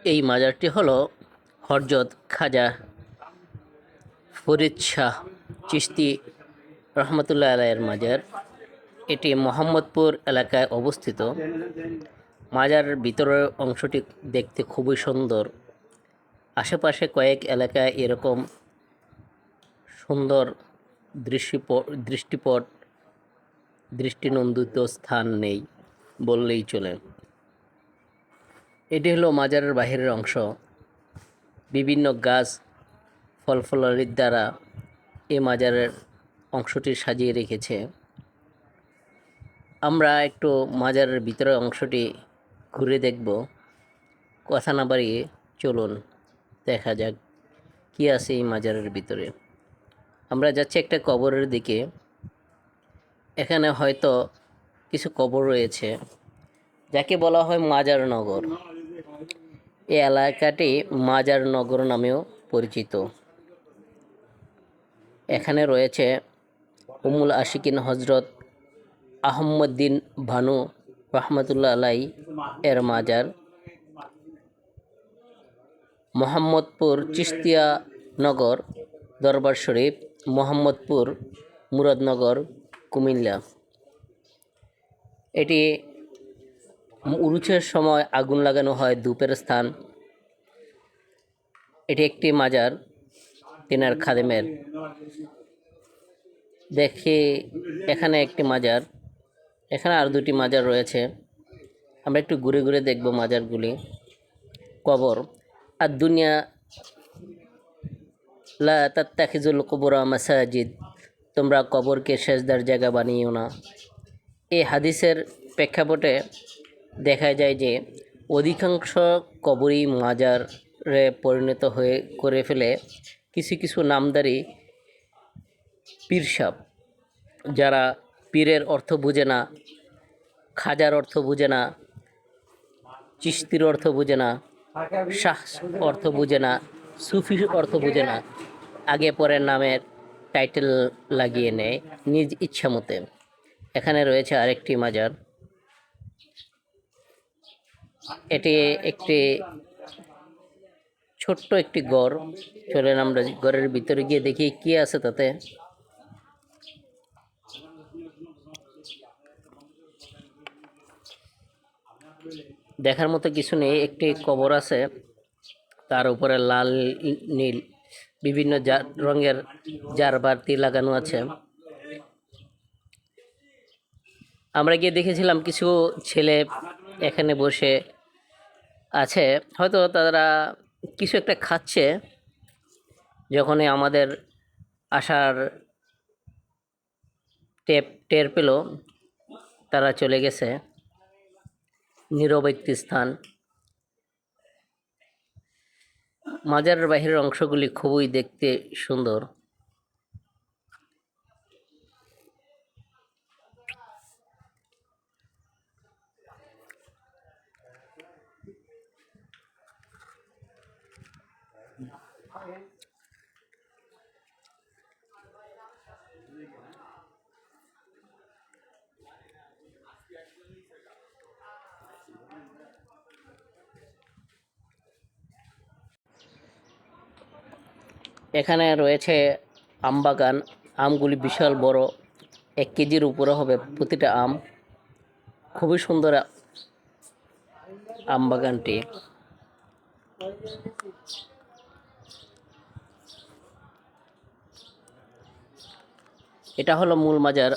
এই মাজারটি হলো হযরত খাজা ফরিদ শাহ চিশতি রহমতুল্লাহ আলাইয়ের মাজার। এটি মোহাম্মদপুর এলাকায় অবস্থিত। মাজারের ভিতরের অংশটি দেখতে খুবই সুন্দর। আশেপাশে কয়েক এলাকায় এরকম সুন্দর দৃষ্টিপট দৃষ্টিনন্দিত স্থান নেই বললেই চলে। এটি হলো মাজারের বাহিরের অংশ। বিভিন্ন গাছ ফলফলারির দ্বারা এ মাজারের অংশটি সাজিয়ে রেখেছে। আমরা একটু মাজারের ভিতরের অংশটি ঘুরে দেখব। কথা না বাড়িয়ে চলুন দেখা যাক কি আছে এই মাজারের ভিতরে। আমরা যাচ্ছি একটা কবরের দিকে। এখানে হয়তো কিছু কবর রয়েছে, যাকে বলা হয় মাজার নগর। এই এলাকাটি মাজার নগর নামেও পরিচিত। এখানে রয়েছে উম্মুল আশিকিন হজরত আহমদ্দিন ভানু রহমতুল্লাহ আলাই এর মাজার। মোহাম্মদপুর চিশতিয়া নগর দরবার শরীফ, মোহাম্মদপুর মুরাদনগর, কুমিল্লা। এটি উরুসের সময় আগুন লাগানো হয় ধূপের স্থান। এটি একটি মাজার তিনার খাদেমের। দেখি এখানে একটি মাজার, এখানে আর দুটি মাজার রয়েছে। আমরা একটু ঘুরে ঘুরে দেখব মাজারগুলি। কবর আর দুনিয়া লা তাত্তাখিজুল কুবুরা মাসাজিদ, তোমরা কবরকে সেজদার জায়গা বানিও না। এই হাদিসের প্রেক্ষাপটে দেখা যায় যে অধিকাংশ কবরই মাজারে পরিণত করে ফেলে কিছু কিছু নামধারী পীর সাহেব, যারা পীরের অর্থ বুঝে না, খাজার অর্থ বুঝে না, চিশতির অর্থ বুঝে না, শাহ অর্থ বুঝে না, সুফির অর্থ বুঝে না, আগে পরের নামের টাইটেল লাগিয়ে নেয় নিজ ইচ্ছা মতে। এখানে রয়েছে আরেকটি মাজার। এটি একটি ছোট্ট একটি ঘর। চলেন আমরা ঘরের ভিতরে গিয়ে দেখি কি আছে তাতে। দেখার মতো কিছু নেই। একটি কবর আছে, তার উপরে লাল নীল বিভিন্ন রঙের জার বাতি লাগানো আছে। আমরা গিয়ে দেখেছিলাম কিছু ছেলে এখানে বসে আছে, হয়তো তারা কিছু একটা খাচ্ছে। যখনই আমাদের আসার টের পেল, তারা চলে গেছে। নীরব একটি স্থান। মাজারের বাহিরের অংশগুলি খুবই দেখতে সুন্দর। এখানে রয়েছে আম বাগান। আমগুলি বিশাল বড়, 1 কেজির উপরে হবে প্রতিটা আম। খুবই সুন্দর আম বাগানটি। এটা হলো মূল মাজার।